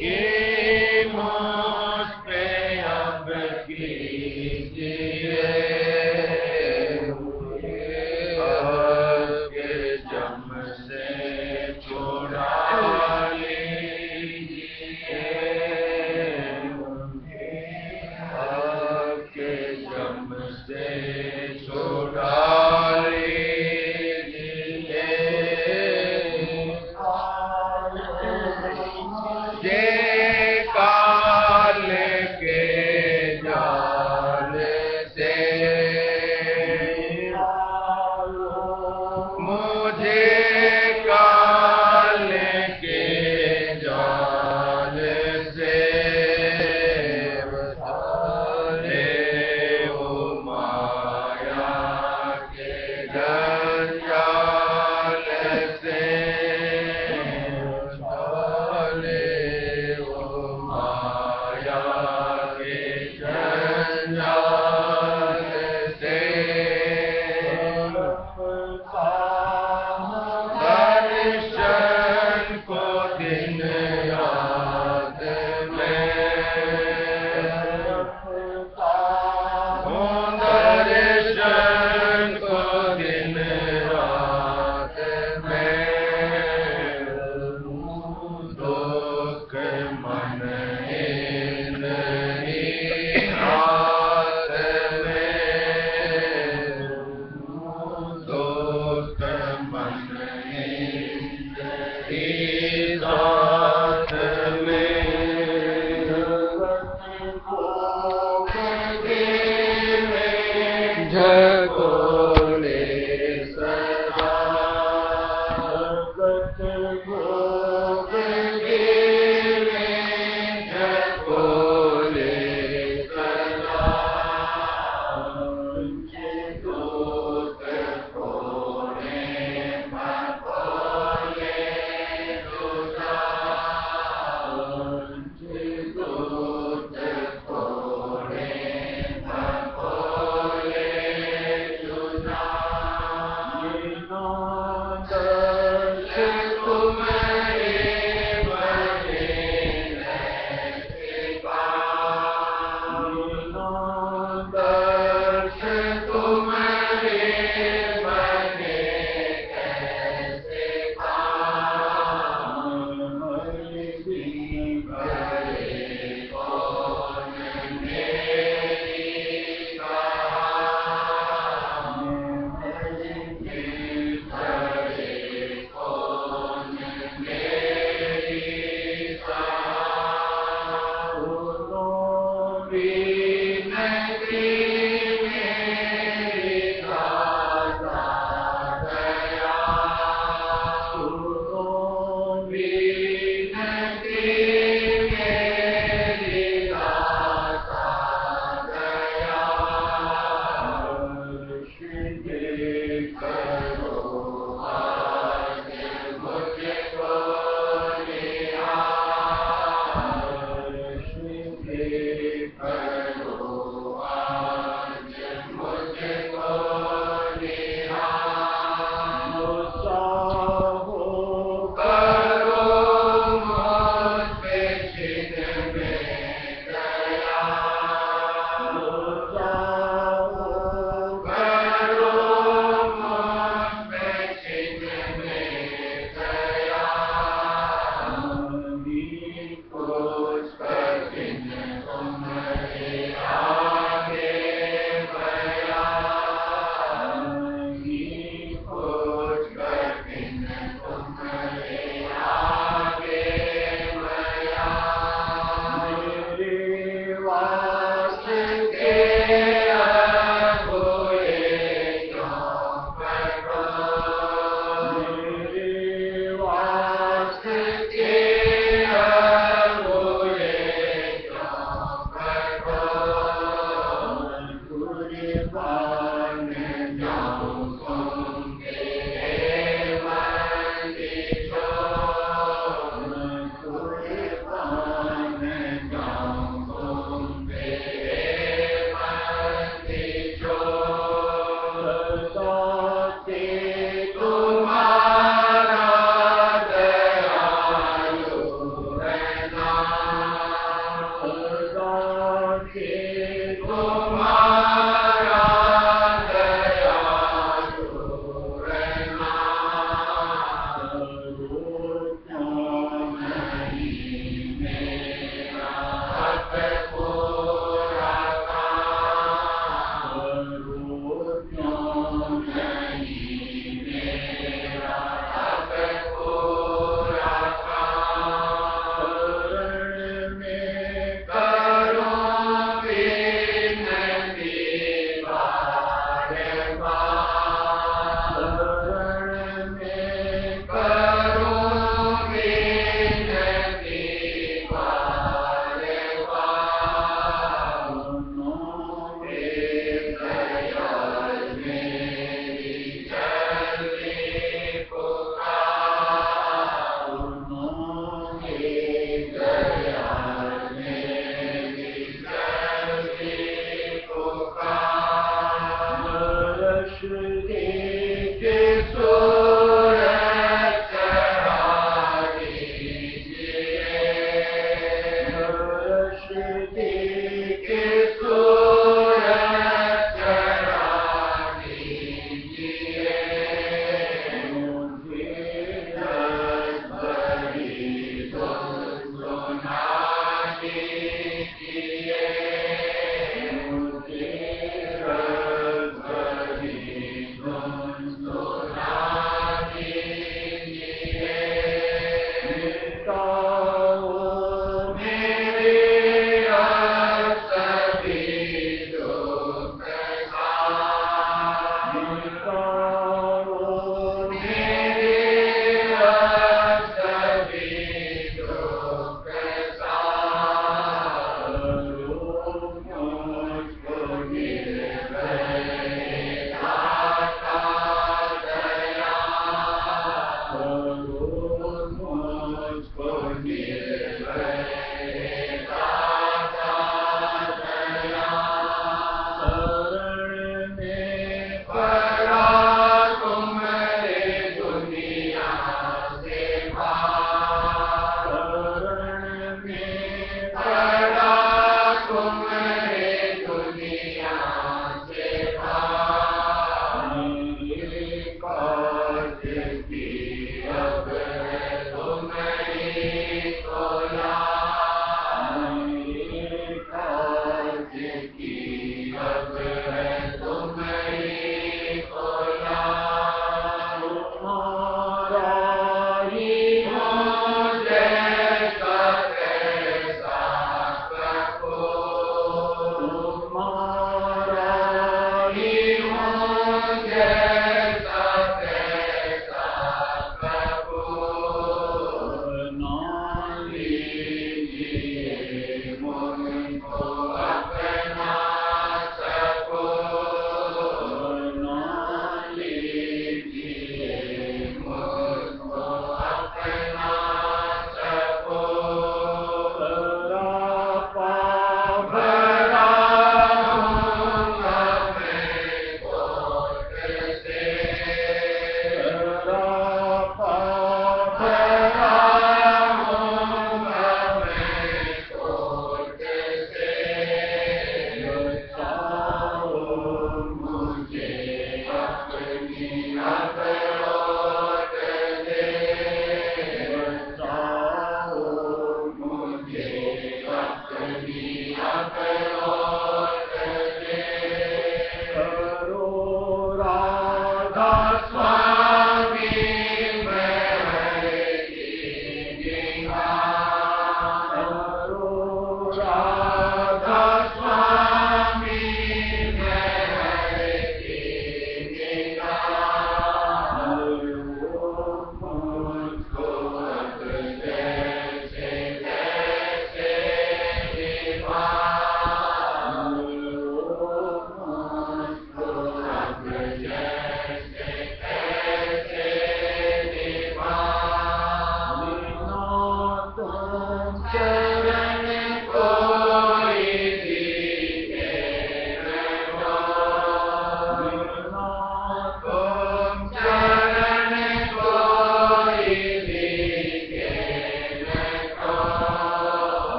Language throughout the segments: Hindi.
कि मुझ पे अब कीजिए आपके जम से छुड़ा लीजिए आपके जम से छुड़ा लीजिए जे काल के जाल से मुझे काल के जाल से बचाले ओ माया के जंजाल से बचाले ओ माया के जंजाल से दर्शन को दिन रात में दर्शन को दिन रात में दुख मन नहीं हाथ में दुख मन नहीं साथ में झकोले सदा झकोले सदा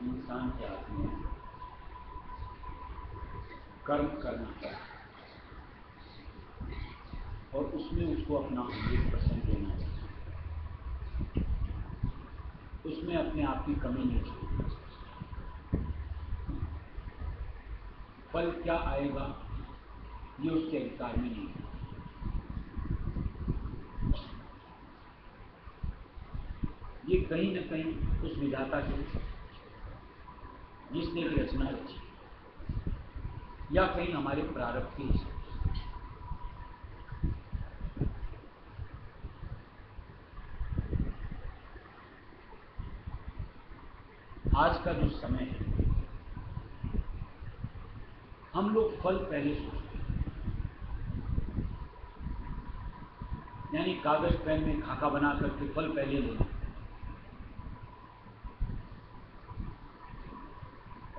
इंसान के हाथ में कर्म करना है और उसमें उसको अपना 100% देना है, उसमें अपने आप की कमी नहीं छोड़नी। फल क्या आएगा ये उसके अधिकार में नहीं है। ये कहीं न कहीं उस विधाता की, जिसने की रचना रची, या कहीं हमारे प्रारब्ध के हिसाब। आज का जो समय है, हम लोग फल पहले सोचते हैं, यानी कागज पेन में खाका बना करके फल पहले ले लें,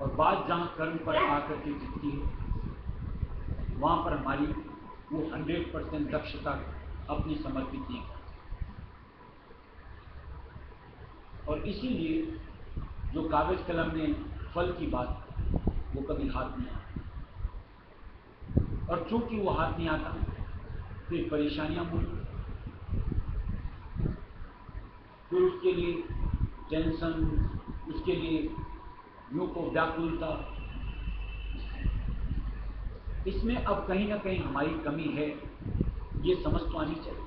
और बात जहां कर्म पर आकर के टिकती है वहां पर हमारी वो 100% दक्षता अपनी समर्पित नहीं करती। और इसीलिए जो कागज कलम में फल की बात वो कभी हाथ नहीं आता, और चूंकि वो हाथ नहीं आता फिर परेशानियां मूल, फिर उसके लिए टेंशन, उसके लिए यूं को व्याकुलता। इसमें अब कहीं ना कहीं हमारी कमी है, ये समझ तो आनी चाहिए।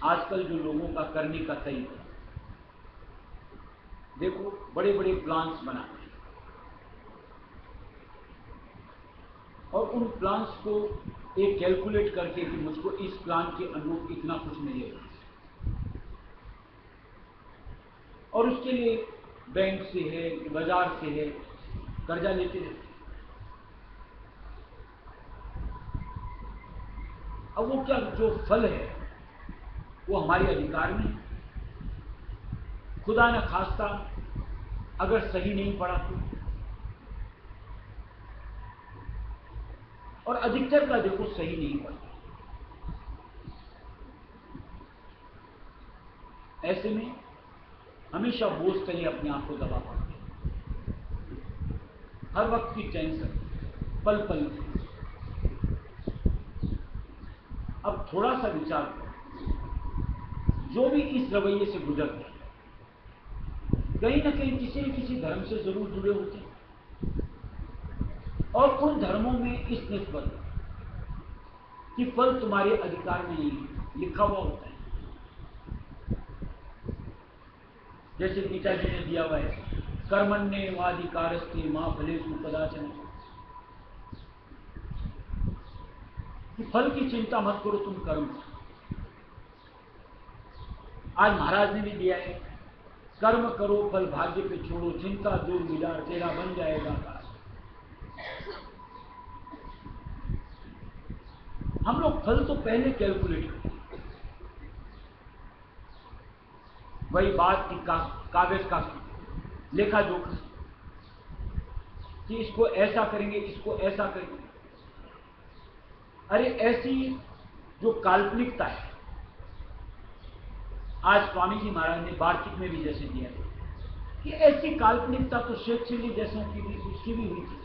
आजकल जो लोगों का करने का तरीका, देखो बड़े बड़े प्लान्स बनाते हैं और उन प्लान्स को एक कैलकुलेट करके कि मुझको इस प्लान के अनुरूप इतना कुछ मिलेगा, और उसके लिए बैंक से है, बाजार से है, कर्जा लेते रहते। अब वो क्या, जो फल है वो हमारे अधिकार में है। खुदा न खास्ता अगर सही नहीं पड़ा तो, और अधिकतर का देखो सही नहीं पड़ा, ऐसे में हमेशा बोझ कहीं अपने आप को दबा पाते, हर वक्त की टेंशन, पल पल। अब थोड़ा सा विचार करो, जो भी इस रवैये से गुजरते हैं कहीं ना कहीं किसी न किसी धर्म से जरूर जुड़े होते हैं, और उन धर्मों में इस निस्बत कि फल तुम्हारे अधिकार में नहीं है लिखा हुआ होता है। जैसे गीता जी ने दिया हुआ है, कर्मण्येवाधिकारस्ते मा फलेषु कदाचन, कि फल की चिंता मत करो, तुम कर्म। आज महाराज ने भी दिया है, कर्म करो फल भाग्य पे छोड़ो, चिंता दूर मिलार तेरा बन जाएगा काज। हम लोग फल तो पहले कैलकुलेट करते, वही बात की कागज का लेखा जोखा, कि इसको ऐसा करेंगे, इसको ऐसा करेंगे। अरे ऐसी जो काल्पनिकता है, आज स्वामी जी महाराज ने वार्षिक में भी जैसे दिया है कि ऐसी काल्पनिकता तो शेख चिल्ली जैसों की भी, उसकी भी हुई थी।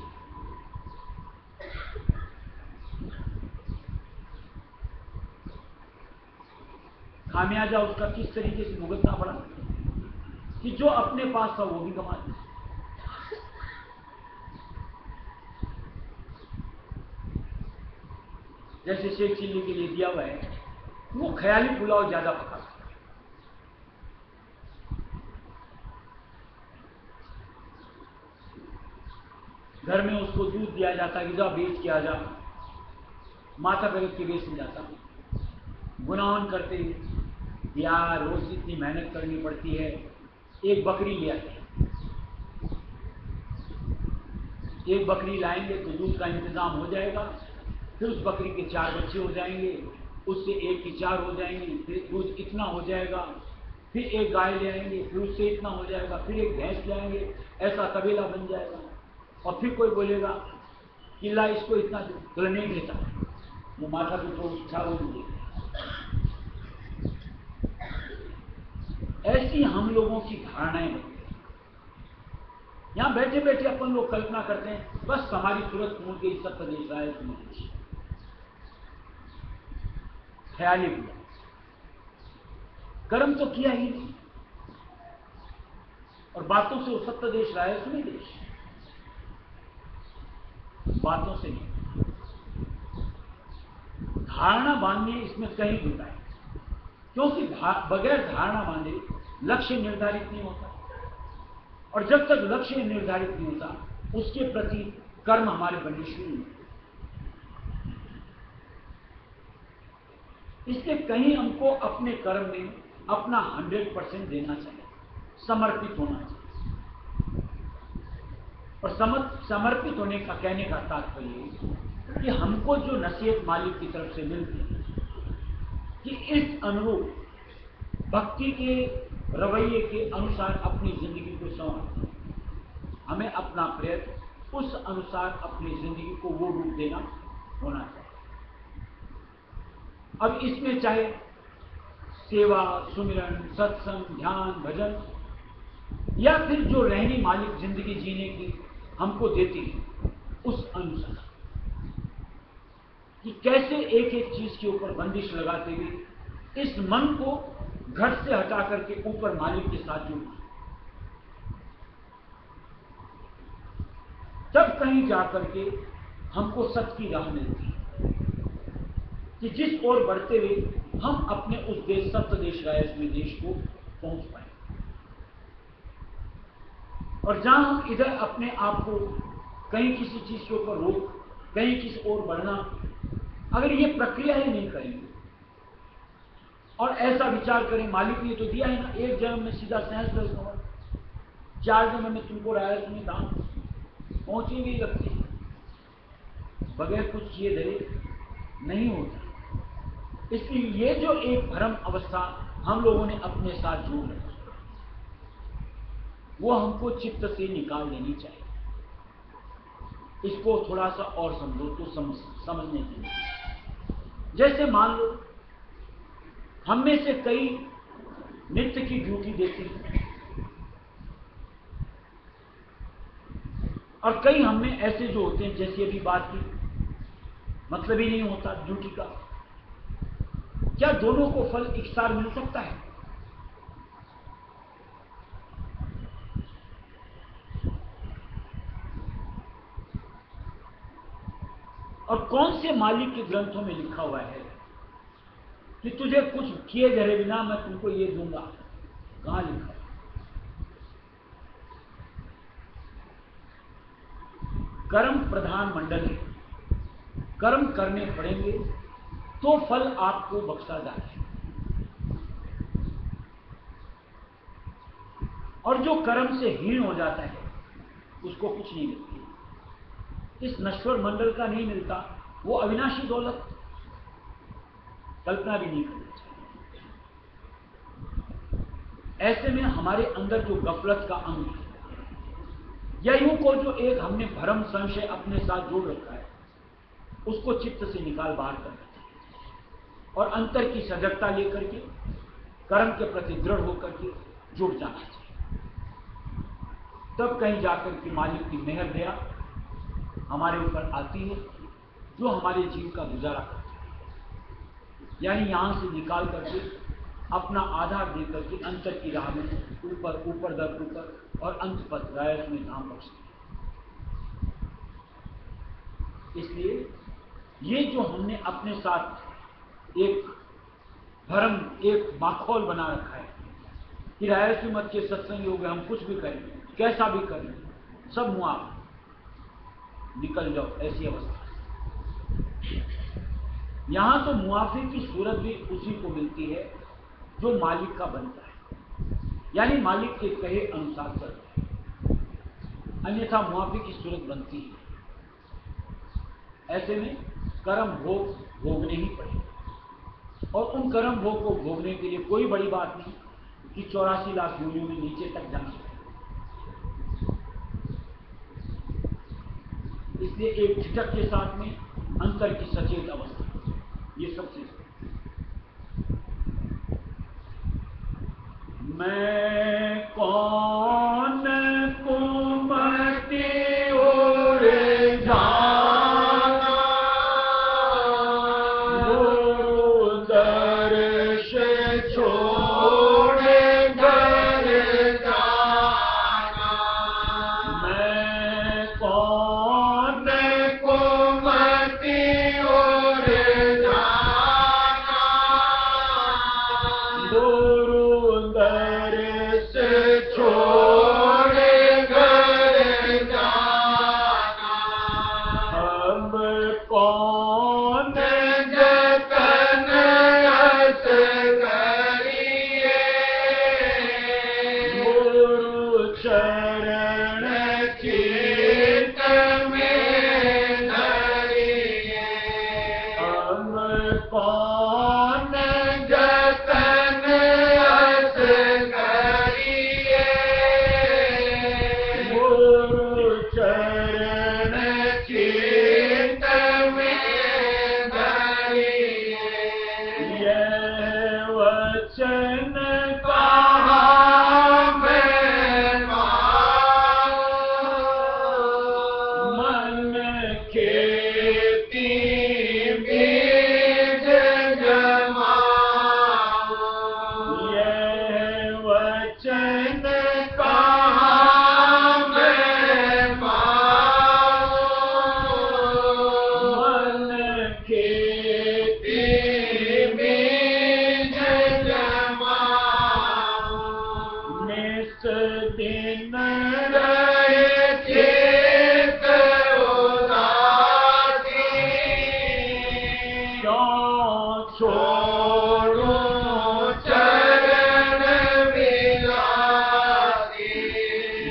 खामियाजा उसका किस तरीके से भुगतना पड़ा कि जो अपने पास था वो भी गंवा दिया। जैसे शेख चिल्ली के लिए दिया हुआ है, वो ख्याली पुलाव ज्यादा पका, घर में उसको दूध दिया जाता कि जा बेच के आ जा, माथा खरीद के बेच जाता, गुनाहन करते यार रोज इतनी मेहनत करनी पड़ती है, एक बकरी ले आते, एक बकरी लाएंगे तो दूध का इंतजाम हो जाएगा, फिर उस बकरी के 4 बच्चे हो जाएंगे, उससे एक की 4 हो जाएंगे, फिर दूध इतना हो जाएगा, फिर एक गाय ले आएंगे, फिर उससे इतना हो जाएगा, फिर एक भैंस ले आएंगे, ऐसा तबेला बन जाएगा। और फिर कोई बोलेगा कि ला इसको इतना तो नहीं देता, वो माथा भी तो उठा वो नहीं देता। ऐसी हम लोगों की धारणाएं बनती हैं। यहां बैठे बैठे अपन लोग कल्पना करते हैं बस हमारी सूरत मूल के सत्य देश रहा है, तुम्हें ख्याल ही हुआ, कर्म तो किया ही नहीं, और बातों से वो सत्य देश रहा है, तुम्हें देश, बातों से नहीं। धारणा बांधनी इसमें कहीं जुटा है, क्योंकि बगैर धारणा बांधे लक्ष्य निर्धारित नहीं होता, और जब तक लक्ष्य निर्धारित नहीं होता उसके प्रति कर्म हमारे बनने शुरू नहीं होते। इसलिए कहीं हमको अपने कर्म में अपना 100% देना चाहिए, समर्पित होना चाहिए। और समर्पित होने का कहने का तात्पर्य कि हमको जो नसीहत मालिक की तरफ से मिलती है कि इस अनुरूप भक्ति के रवैये के अनुसार अपनी जिंदगी को संवारना, हमें अपना प्रयत्न उस अनुसार अपनी जिंदगी को वो रूप देना होना चाहिए। अब इसमें चाहे सेवा, सुमिरन, सत्संग, ध्यान, भजन, या फिर जो रहनी मालिक जिंदगी जीने की हमको देती है उस अनुसार कि कैसे एक एक चीज के ऊपर बंदिश लगाते हुए इस मन को घर से हटा करके ऊपर मालिक के साथ जुड़ना, तब कहीं जाकर के हमको सत्य की राह मिलती है कि जिस ओर बढ़ते हुए हम अपने उस देश सत्य देश रायस्वी देश को पहुंच पाए। और जहां हम इधर अपने आप को कहीं किसी चीज के ऊपर रोक, कहीं किसी ओर बढ़ना, अगर ये प्रक्रिया ही नहीं करेंगे और ऐसा विचार करें मालिक ने तो दिया है ना, एक जन्म में सीधा सहज होगा, 4 जन्म में तुमको रायस में दाम पहुंची भी लगती है, बगैर कुछ किए धरे नहीं होता। इसलिए ये जो एक भ्रम अवस्था हम लोगों ने अपने साथ जोड़ रखी, वो हमको चित्त से निकाल लेनी चाहिए। इसको थोड़ा सा और समझो तो समझने के लिए, जैसे मान लो हम में से कई नित्य की ड्यूटी देते हैं और कई हम में ऐसे जो होते हैं, जैसे अभी बात की, मतलब ही नहीं होता ड्यूटी का। क्या दोनों को फल एक साथ मिल सकता है? और कौन से मालिक के ग्रंथों में लिखा हुआ है कि तुझे कुछ किए धरे बिना मैं तुमको ये दूंगा? कहां लिखा है? कर्म प्रधान मंडल है, कर्म करने पड़ेंगे तो फल आपको बख्शा जाए, और जो कर्म से हीन हो जाता है उसको कुछ नहीं मिलता। इस नश्वर मंडल का नहीं मिलता, वो अविनाशी दौलत कल्पना भी नहीं करनी चाहिए। ऐसे में हमारे अंदर जो गफलत का अंग है, या यूं को जो एक हमने भ्रम संशय अपने साथ जोड़ रखा है, उसको चित्त से निकाल बाहर करना चाहिए और अंतर की सजगता लेकर के कर्म के प्रति दृढ़ होकर के जुड़ जाना चाहिए। तब कहीं जाकर के मालिक की मेहर दया हमारे ऊपर आती है, जो हमारे जीव का गुजारा करती है। यानी यहां से निकाल करके अपना आधार देकर के अंतर की राह में ऊपर ऊपर दर ऊपर और अंत पद रायस में धाम बख्शती है। इसलिए ये जो हमने अपने साथ एक भ्रम, एक माखौल बना रखा है कि रायस मत के सत्संग योग हम कुछ भी करें, कैसा भी करें, सब मुआफ, निकल जाओ, ऐसी अवस्था। यहां तो मुआफी की सूरत भी उसी को मिलती है जो मालिक का बनता है, यानी मालिक के कहे अनुसार चलता है, अन्यथा मुआफी की सूरत बनती है। ऐसे में कर्म भोग भोगने ही पड़ेगा, और उन कर्म भोग को भोगने के लिए कोई बड़ी बात नहीं कि 84 लाख योनियों में नीचे तक जाना। इसलिए एक झिझक के साथ में अंतर की सचेत अवस्था, ये सब चीज मैं कौन कुमति और जाना, गुरु दर्श छोड़ घर जाना। मैं कौन कुमति और जाना, गुरु दर्श छोड़ घर जाना। अब कौन जतन अस करिए, गुरु चरण चित में धरिए। अब कौन जतन अस करिए, गुरु चरण चित में धरिए। यह वचन कहा मैं पाऊं, मन खेती बीज जमाऊं। यह वचन कहा मैं पाऊं, मन खेती बीज जमाऊं। निस दिन रहे चित उदासी, क्यों छोड़ूं चरण विलासी।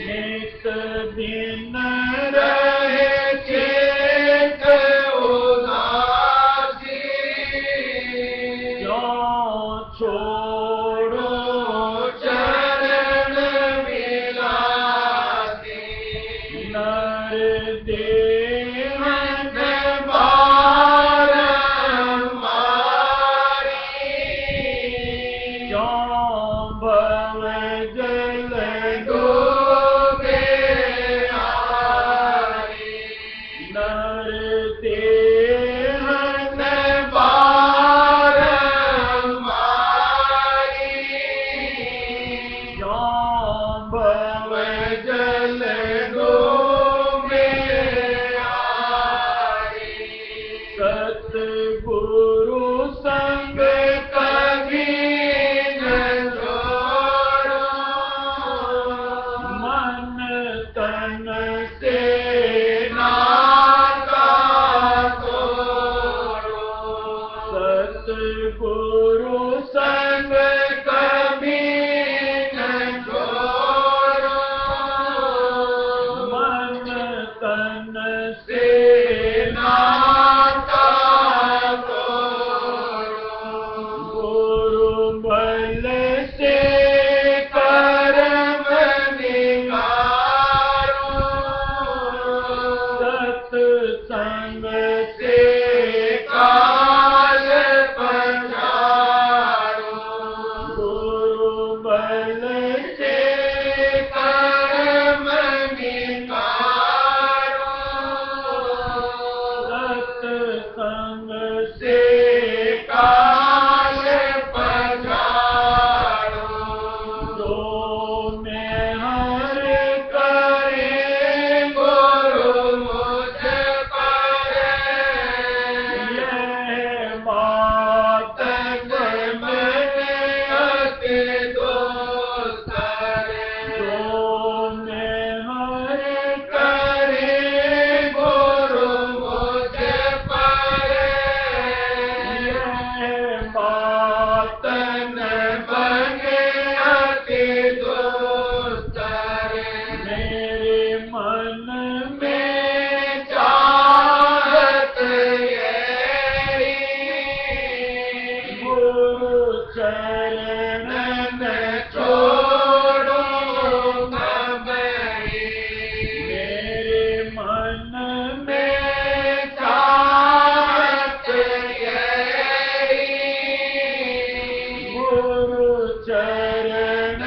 निस दिन रहे चित उदासी, क्यों छोड़ूं चरण विलासी। नर देह बारंबारी, क्यों भव जल डूबे हारी। नर देह बारंबारी, क्यों भव जल डूबे हारी। सतगुरु संग कभी न छोड़ो, मन तन से नाता तोड़ो। सतगुरु संग कभी न छोड़ो, मन तन से नाता तोड़ो। गुरु बल से कर्म निकारो, सत्संग से काल पछाड़ो। गुरु बल से कर्म निकारो, सत्संग से काल पछाड़ो। जो मैं हर करे गुरु मुझ पर, यह बात मन अति दोस्तर। जो मैं हर करे गुरु मुझ पर, यह बात न बने अति दोस्तर। मेरे मन में चाहत यही, गुरु चरण न छोड़ो कभी। मेरे मन में चाहत यही, गुरु चरण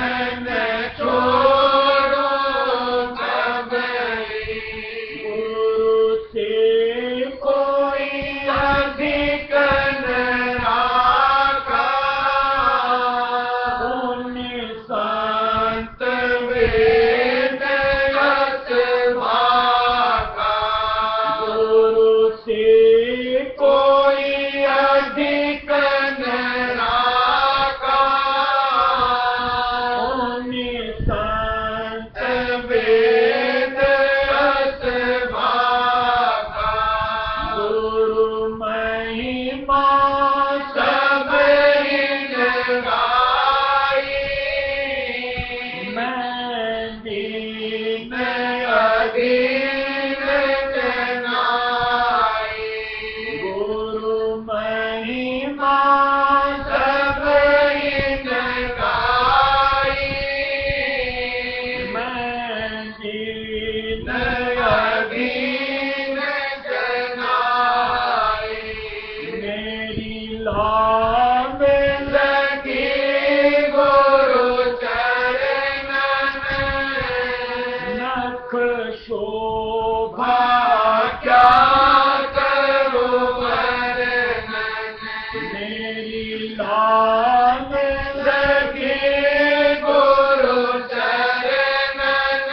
गुरु चरणन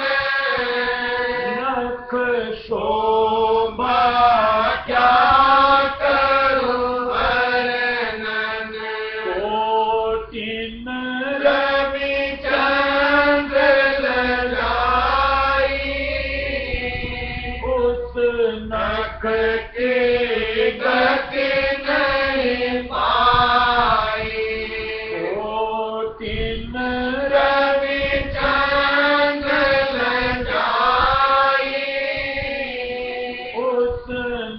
नख शोभा क्या करूं वर्णन कोटिन रवि चंद्र ललाई उस नख की गति नहीं पाई कोटिन रवि चंद्र ललाई उस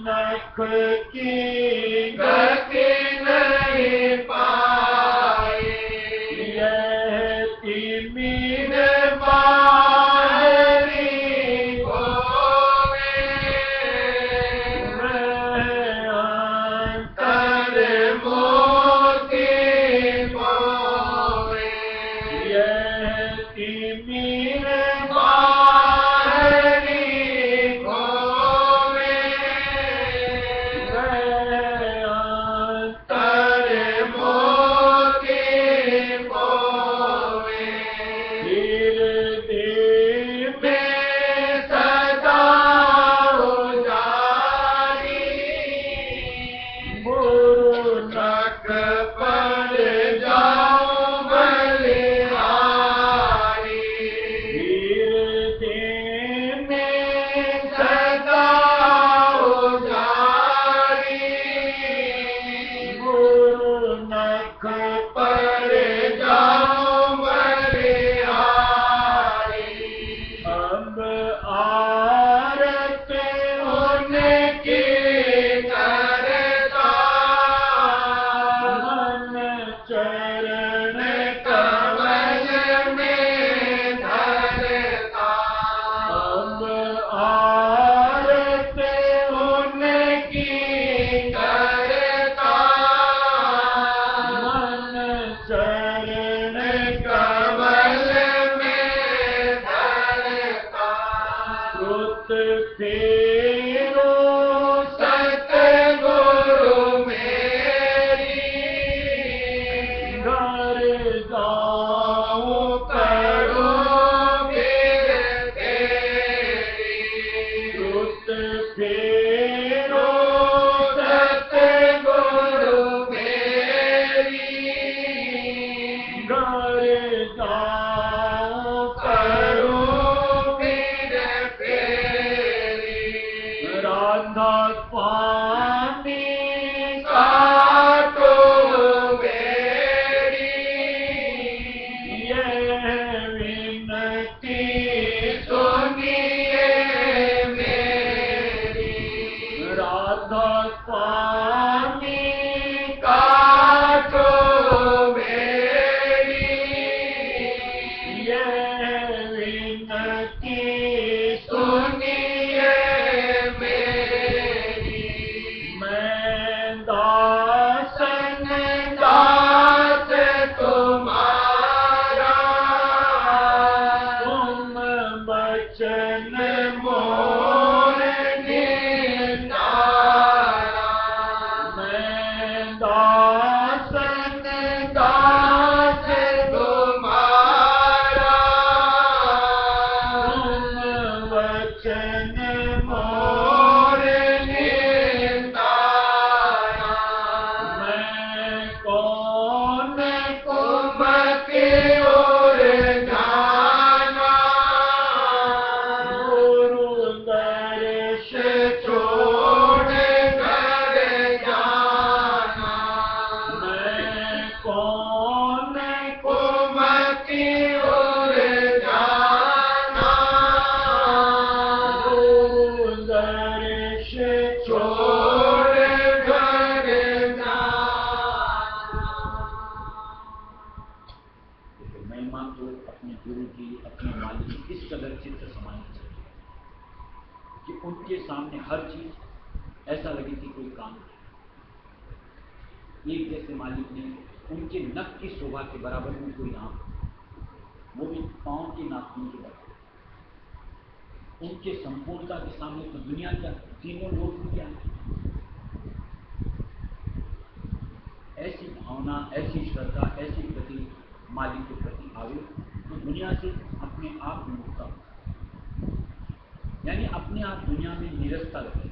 नख की गति नहीं पाई यह तिमिर बाहरी होवे अंतर मोती होवे यह तिमिर बाहरी होवे अंतर मोती होवे हृदय में सदा उजारी गुरु नख पर जाऊं बलिहारी हृदय में सदा उजारी गुरु नख पर जाऊं बलिहारी अब आरत उनकी करता मन चरण कमल में धरता अब आरत उनकी करता मन चरण कमल में धरता कृत फेरो सतगुरु मेरी घर जाऊं करो फिर तेरी कृत फेरो सतगुरु मेरी घर जाऊं करो फिर तेरी राधा स्वामी काटो बेड़ी यह विनती सुनिए मेरी राधा स्वामी काटो बेड़ी यह विनती सुनिए मेरी मैं दासन दास तुम्हारा तुम बचन मोर नितारा मैं दासन दास तुम्हारा तुम वचन मोर नितारा मैं कौन तुम की ओर जाना गुरु दर्श छोड़ कर जाना मैं कौन तुम की ओर जाना गुरु दर्श छोड़ कर जाना महिमा तो अपने गुरु की अपने मालिक की इस कदर चित्त समानी चाहिए कि उनके सामने हर चीज ऐसा लगे कि कोई काम नहीं। एक जैसे मालिक ने उनके नख की शोभा के बराबर में कोई नाम, वो भी पांव के नाखून के बराबर। उनके संपूर्णता के सामने तो दुनिया क्या, तीनों लोग क्या है। ऐसी भावना, ऐसी श्रद्धा, ऐसी प्रति मालिक के प्रति आवे तो दुनिया से अपने आप मुक्ता हो, यानी अपने आप दुनिया में निरस्ता रहे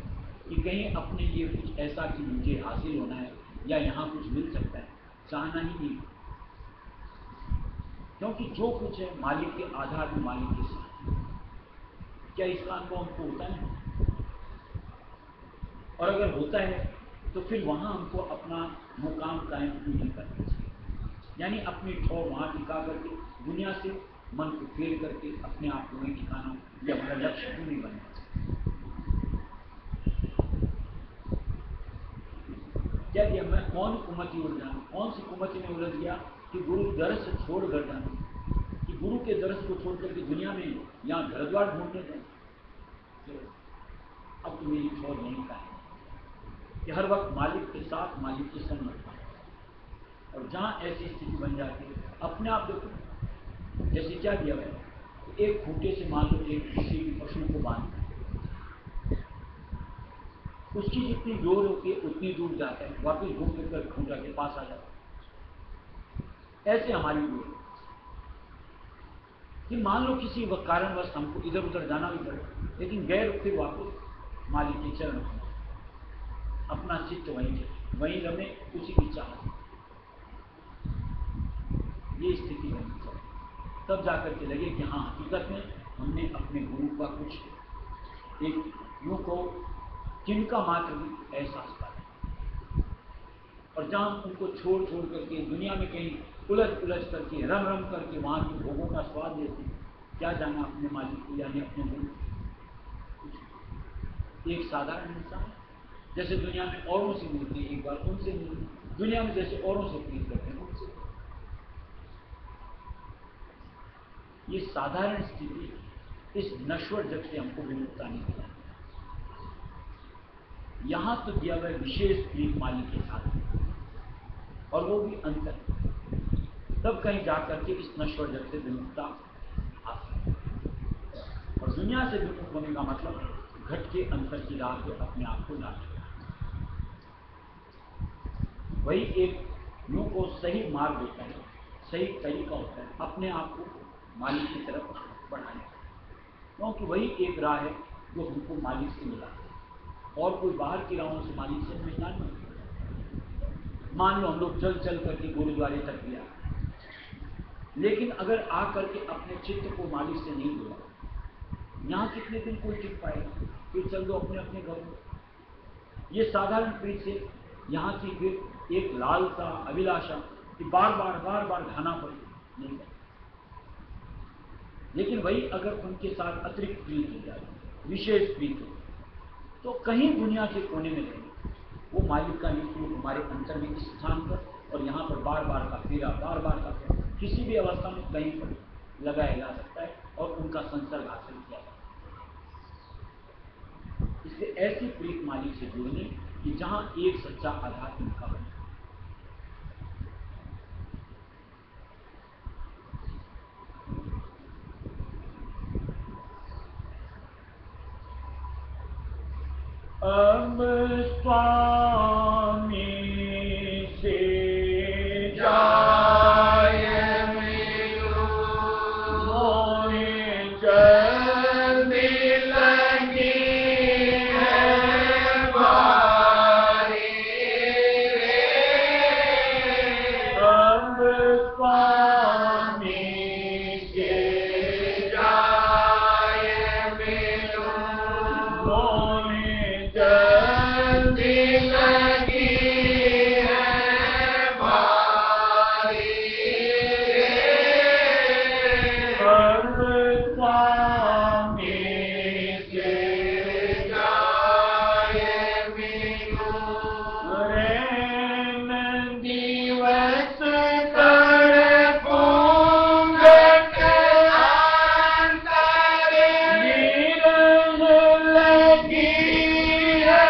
कि कहीं अपने लिए कुछ ऐसा कि मुझे हासिल होना है या यहाँ कुछ मिल सकता है, चाहना ही नहीं। क्योंकि जो कुछ है मालिक के आधार में, मालिक के साथ। क्या इसका अनुभव हमको होता है? और अगर होता है तो फिर वहाँ हमको अपना मुकाम कायम क्यों नहीं करना चाहिए, यानी अपनी ठौर वहाँ टिका करके दुनिया से मन को फेर करके अपने आप को वहीं ठिकाना या हमारा लक्ष्य क्यों नहीं बनना चाहिए? क्या दिया मैं कौन कुमति उड़ जाऊँ, कौन सी कुमति में उलझ गया कि गुरु दरस छोड़ कर जाना, कि गुरु के दरस को छोड़ करके दुनिया में यहाँ घर द्वार ढूंढने जाए। अब तो मेरी छोड़ नहीं का है कि हर वक्त मालिक के साथ, मालिक के संग रखना। और जहाँ ऐसी स्थिति बन जाती है, अपने आप देखो जैसे क्या दिया गया, एक खूंटे से मान लो एक किसी भी पशु को बांध, उसकी जितनी जोर होती है उतनी दूर जाता है, वापस घूम फिर कर खूंटा के पास आ जाता है। ऐसे हमारी जोर कि मान लो किसी कारणवश हमको इधर उधर जाना भी पड़े, लेकिन गैर फिर वापस मालिक के चरण, अपना चित्त वहीं रमे, उसी की चाह। ये स्थिति बननी चाहिए, तब जाकर के लगे कि हाँ हकीकत में हमने अपने गुरु का कुछ एक यूं को जिनका मात्र भी एहसास पाया। और जहाँ हम उनको छोड़ करके दुनिया में कहीं उलझ करके रम करके वहाँ के भोगों का स्वाद लेते, क्या जाना अपने मालिक को यानी अपने गुरु। एक साधारण इंसान जैसे दुनिया में औरों से मिलते, एक बार उनसे मिलते, दुनिया में जैसे औरों से प्रीत करते हैं उनसे। ये साधारण स्थिति इस नश्वर जग से हमको विमुक्ता नहीं दिया। यहां तो दिया गया विशेष प्रीत मालिक के साथ, और वो भी अंतर, तब कहीं जाकर के इस नश्वर जग से विमुक्ता आ सकती। और दुनिया से विमुक्त होने का मतलब घट के अंतर की राह पे अपने आप को ला, वही एक यूं को सही मार्ग देता है, सही तरीका होता है अपने आप को मालिक की तरफ बढ़ाने का। क्योंकि वही एक राह है जो हमको मालिक से मिला, और कोई बाहर की राहों से मालिक से मिलना नहीं। मान लो हम लोग चल करके गुरुद्वारे तक गया, लेकिन अगर आ करके अपने चित्त को मालिक से नहीं जोड़ा, यहाँ कितने दिन कोई टिक पाएगा, फिर चल दो अपने अपने घर में। ये साधारण प्रीत से यहाँ की फिर एक लालसा, अभिलाषा कि बार बार ढाना पड़े, नहीं कर। लेकिन वही अगर उनके साथ अतिरिक्त प्रीत हो जाए, विशेष प्रीत हो, तो कहीं दुनिया के कोने में रहेंगे, वो मालिक का निरूप हमारे अंतर में इस स्थान पर और यहाँ पर बार बार का फेरा, किसी भी अवस्था में कहीं पर लगाया जा सकता है और उनका संसर्ग हासिल किया जा सकता है। इसलिए ऐसी प्रीत मालिक से जुड़ने कि जहाँ एक सच्चा आध्यात्म का बने। अब स्वामी से जाय मिलो, मोहे जल्दी लगी है बारी रे। अब स्वामी के जाय मिलो, मोहे जल्दी लगी है बारी रे। अब स्वामी के जाय मिलो, रैन दिवस तड़पूंगट अंतरे विरह लगी है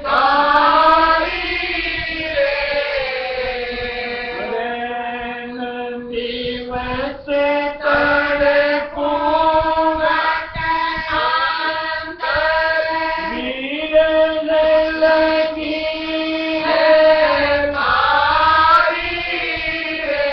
तारी रे। रैन दिवस तड़पूंगट अंतरे विरह लगी है तारी रे।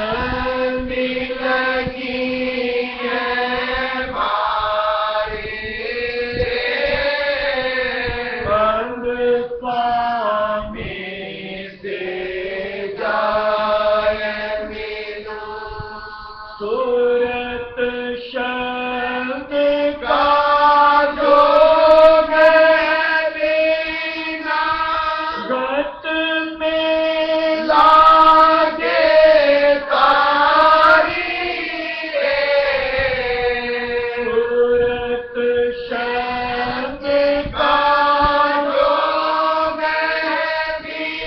जल्दी लगी है बारी बंद स्वामी से जाए मिलो सूरत शब्द का जो गहरीना गत में लागे तारी सूरत शब्द का जो गहरीना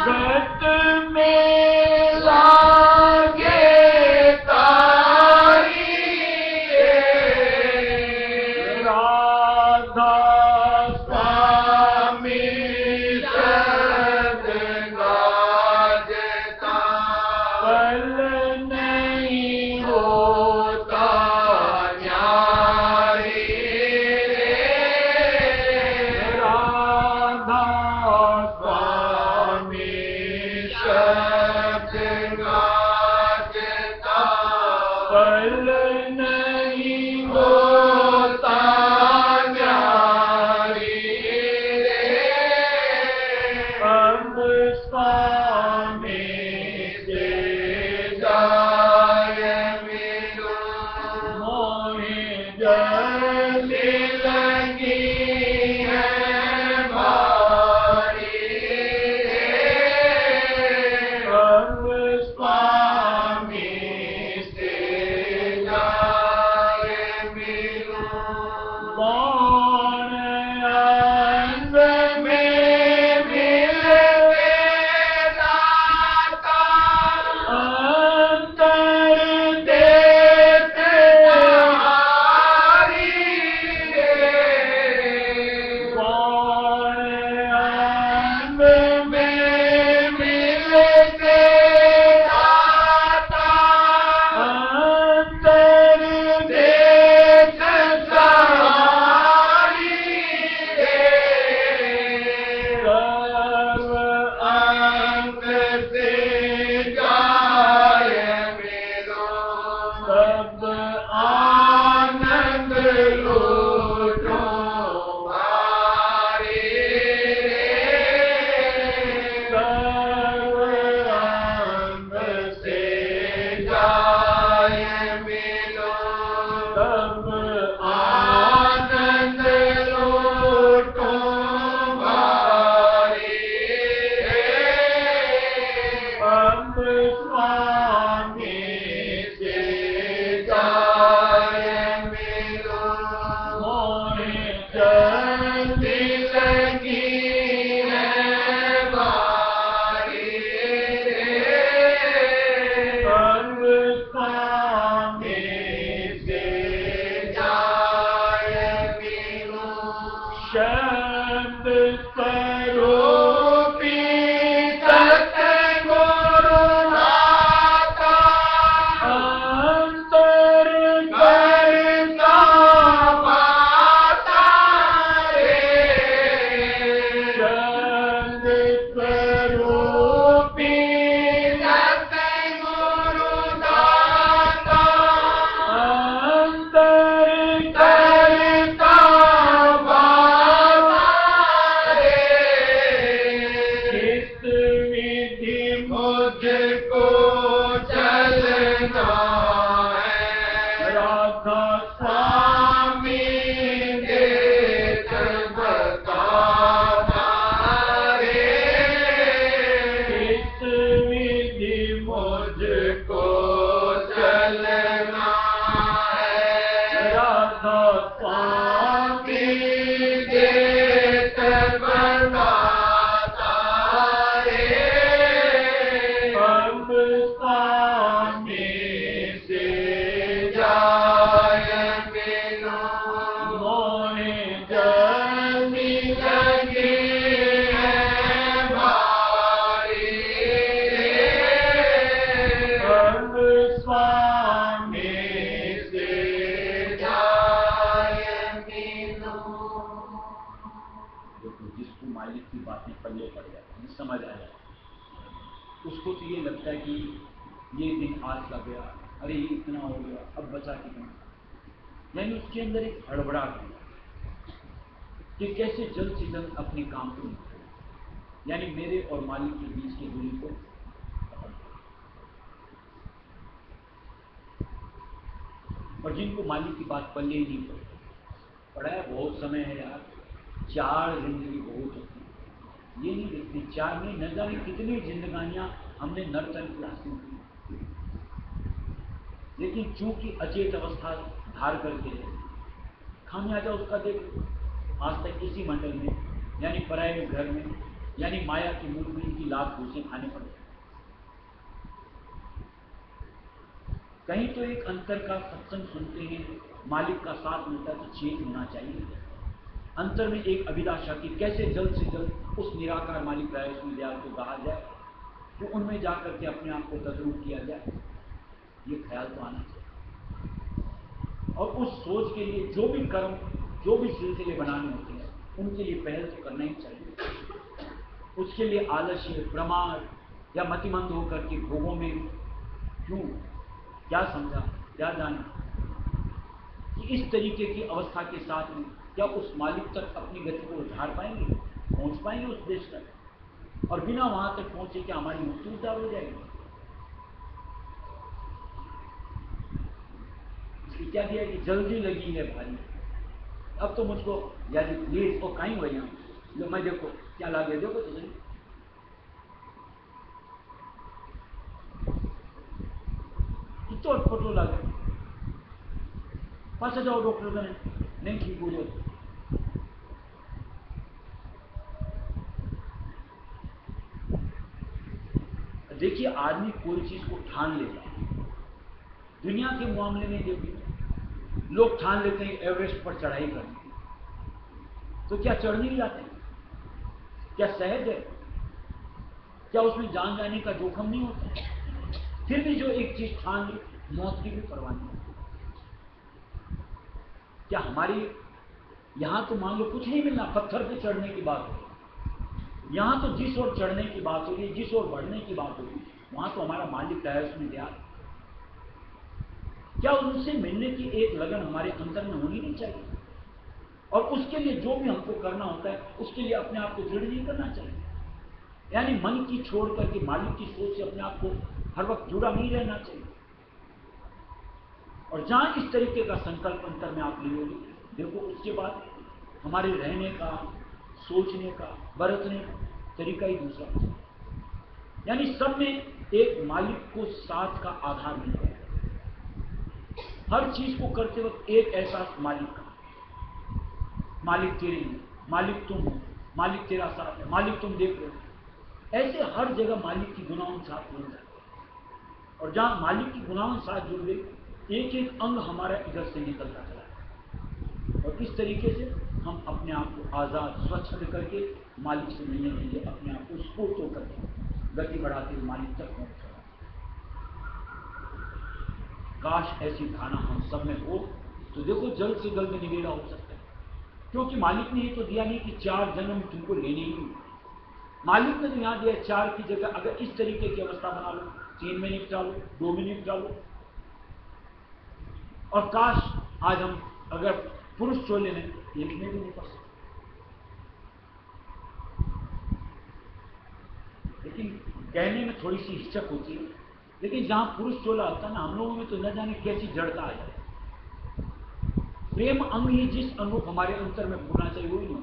गत में लागे तारी राधा स्वामी शब्द गाजता पल नहीं होता न्यारी राधा स्वामी शब्द गाजता पल नहीं होता न्यारी अब स्वामी से जाए मिलो मोहे जल्दी लगी है बारी अब स्वामी से जाए मिलो कौन अंग में मिले दाता अंतर देते हारी कौन अंग में मिले दाता अंतर देते सहारी सर्व अंग से जाए मिलो सब आनंद लूटो भारी सर्व अंग से जाए मिलो सब आनंद लूटो भारी अब स्वामी से जाए मिलो मोहे जल्दी लगी है बारी अब स्वामी से जाए मिलो शब्द स्वरूपी सतगुरु नाथा अंतर करता पाता रे शब्द स्वरूपी सतगुरु नाथा अंतर करता पाता रे किस विधि मुझको चलना है राधा स्वामी देख बताना रे किस विधि मुझको चलना है राधा स्वामी देख बताता रे अब स्वामी से जाए मिलो मोहे जल्दी लगी है बारी अब स्वामी से जाए मिलो। देखो जिसको मालिक की बातें पल्ले पड़ जाती हैं समझ आ जाती है उसको तो ये लगता है कि ये दिन आज का गया, अरे ये इतना हो गया, अब बचा कितना। यानी उसके अंदर एक हड़बड़ाहट है कि कैसे जल्द से जल्द अपने काम को निपटाएं। यानी मेरे और मालिक के बीच की दूरी को खत्म करें। और जिनको मालिक की बात पल्ले ही नहीं पड़ा है, बहुत समय है यार, 4 जिंदगी बहुत होती है, ये नहीं देखते 4 में न जाने कितनी जिंदगानियां हमने नर्तन की हासिल की। लेकिन चूंकि अचेत अवस्था धार करके है, खामियाजा उसका देख आज तक इसी मंडल में, यानी पराये घर में, यानी माया की मूर्ति की लाभ घूसे खाने पड़े। कहीं तो एक अंतर का सत्संग सुनते हैं, मालिक का साथ मिलता तो चेत होना चाहिए। अंतर में एक अभिलाषा की कैसे जल्द से जल्द उस निराकार मालिक रायेश्वरी दयाल को कहा जाए, तो उनमें जाकर के अपने आप को तद्रूप किया जाए, ये ख्याल तो आना चाहिए। और उस सोच के लिए जो भी कर्म, जो भी सिलसिले बनाने होते हैं, उनके लिए पहल तो करना ही चाहिए। उसके लिए आलस्य, प्रमाद या मतिमंद होकर के भोगों में क्यों, क्या समझा, क्या जाना कि इस तरीके की अवस्था के साथ में क्या उस मालिक तक अपनी गति को उधार पाएंगे, पहुंच पाएंगे उस देश तक, और बिना वहां तक पहुंचे क्या हमारी मुक्ति उद्धार हो जाएगी। इसकी क्या दिया कि जल्दी लगी है भाई, अब तो मुझको यानी प्लीज वो कहीं वही जो मैं देखो क्या लागे, देखो तो सही कितो फोटो लागे, पास जाओ डॉक्टर ने नहीं ठीक हो जाए। देखिए आदमी कोई चीज को ठान लेता है, दुनिया के मामले में देखिए लोग ठान लेते हैं एवरेस्ट पर चढ़ाई करनी, तो क्या चढ़ नहीं जाते? क्या सहज है? क्या उसमें जान जाने का जोखिम नहीं होता? फिर भी जो एक चीज ठान ली, मौत की भी परवाह नहीं होती। क्या हमारी यहां तो मान लो कुछ नहीं मिलना, पत्थर पे चढ़ने की बात हो, यहां तो जिस ओर चढ़ने की बात होगी, जिस ओर बढ़ने की बात होगी, वहां तो हमारा मालिक रायेश्वरी दयाल, क्या उनसे मिलने की एक लगन हमारे अंदर में होनी नहीं चाहिए? और उसके लिए जो भी हमको करना होता है, उसके लिए अपने आप को दृढ़ नहीं करना चाहिए। यानी मन की छोड़ करके मालिक की सोच से अपने आप को हर वक्त जुड़ा नहीं रहना चाहिए। और जहां इस तरीके का संकल्प अंतर में आप लियोगे, देखो उसके बाद हमारे रहने का, सोचने का, बरतने का तरीका ही दूसरा। यानी सब में एक मालिक को साथ का आधार मिलता है। हर चीज को करते वक्त एक एहसास मालिक का, मालिक तेरे हैं, मालिक तुम हो, मालिक तेरा साथ है, मालिक तुम देख रहे हो। ऐसे हर जगह मालिक की गुनाहों साथ जुड़ जाते हैं। और जहां मालिक की गुनाहों साथ जुड़ गई, एक एक अंग हमारा इधर से निकलता चला है। और इस तरीके से हम अपने आप को आजाद स्वच्छ करके मालिक से मिलने के लिए अपने आप को स्फूर्त होकर गति बढ़ाते हुए मालिक तक पहुंच चला। काश ऐसी धारणा हम सब में हो, तो देखो जल्द से जल्द निवेड़ा हो सकता है। क्योंकि मालिक ने ये तो दिया नहीं कि 4 जन्म तुमको लेने ही नहीं, मालिक ने तो यहां दिया 4 की जगह अगर इस तरीके की अवस्था बना लो, 3 में निपटा लो, 2 में निपटा लो। और काश आज हम अगर पुरुष चोले में 1 में भी निपट सकते, लेकिन कहने में थोड़ी सी हिचक होती है। लेकिन जहां पुरुष चोला होता है ना, हम लोगों में तो न जाने कैसी जड़ता आ जाए। प्रेम अंग ही जिस अनुरूप हमारे अंतर में होना चाहिए वो ही नहीं।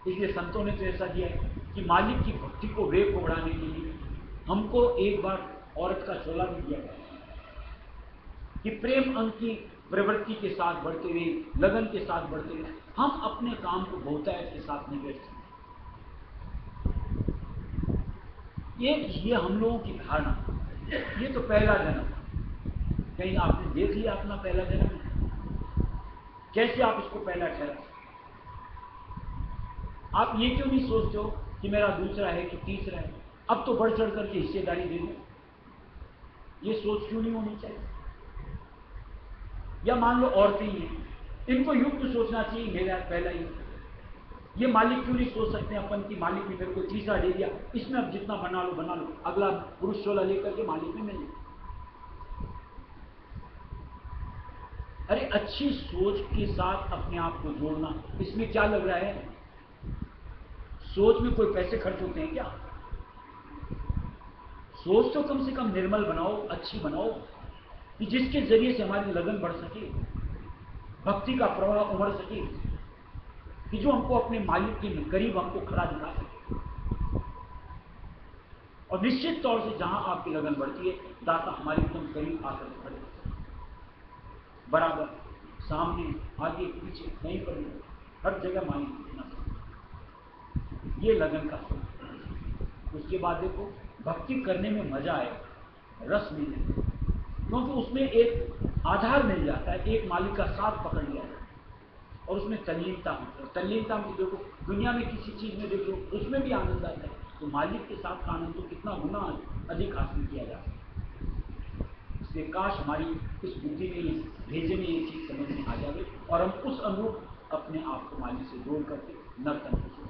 इसलिए संतों ने तो ऐसा दिया है कि मालिक की भक्ति को वेग को बढ़ाने के लिए हमको एक बार औरत का चोला भी दिया गया कि प्रेम अंग की प्रवृत्ति के साथ बढ़ते हुए, लगन के साथ बढ़ते हुए हम अपने काम को बहुतायत के साथ निवेश करें। ये हम लोगों की धारणा, ये तो पहला जन्म। कहीं आपने देख लिया अपना पहला जन्म? कैसे आप इसको पहला ठहरा? आप ये क्यों नहीं सोचते हो कि मेरा दूसरा है कि तीसरा है, अब तो बढ़ चढ़ करके हिस्सेदारी दे दो? ये सोच क्यों नहीं होनी चाहिए? या मान लो औरतें ही हैं, इनको युक्त सोचना चाहिए मेरा पहला ही। ये मालिक क्यों नहीं सोच सकते अपन की मालिक ने मेरे को तीसरा दे दिया, इसमें अब जितना बना लो, अगला पुरुष शोला लेकर के मालिक में मिल। अरे अच्छी सोच के साथ अपने आप को जोड़ना, इसमें क्या लग रहा है? सोच में कोई पैसे खर्च होते हैं क्या? सोच तो कम से कम निर्मल बनाओ, अच्छी बनाओ, कि जिसके जरिए से हमारी लगन बढ़ सके, भक्ति का प्रवाह उमड़ सके, कि जो हमको अपने मालिक के करीब हमको खड़ा दिखा सके। और निश्चित तौर से जहां आपकी लगन बढ़ती है, दाता हमारे एकदम करीब आकर खड़े, बराबर सामने, आगे, पीछे, कहीं पर नहीं, हर जगह मालिक दिखना। ये लगन का स्वरूप। उसके बाद देखो, भक्ति करने में मजा आए, रस मिले, क्योंकि उसमें एक आधार मिल जाता है, एक मालिक का साथ पकड़ लिया जाता है, और उसमें तल्लीनता होती है। तल्लीनता में देखो, दुनिया में किसी चीज में देखो उसमें भी आनंद आता है, तो मालिक के साथ का आनंद तो कितना गुना अधिक हासिल किया जा सकता है। इसलिए काश हमारी इस बुद्धि में, भेजे में ये चीज समझ में आ जाए, और हम उस अनुरूप अपने आप को मालिक से जोड़ करके नर्तन को सुख।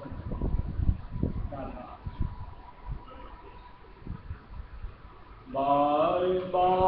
बार बार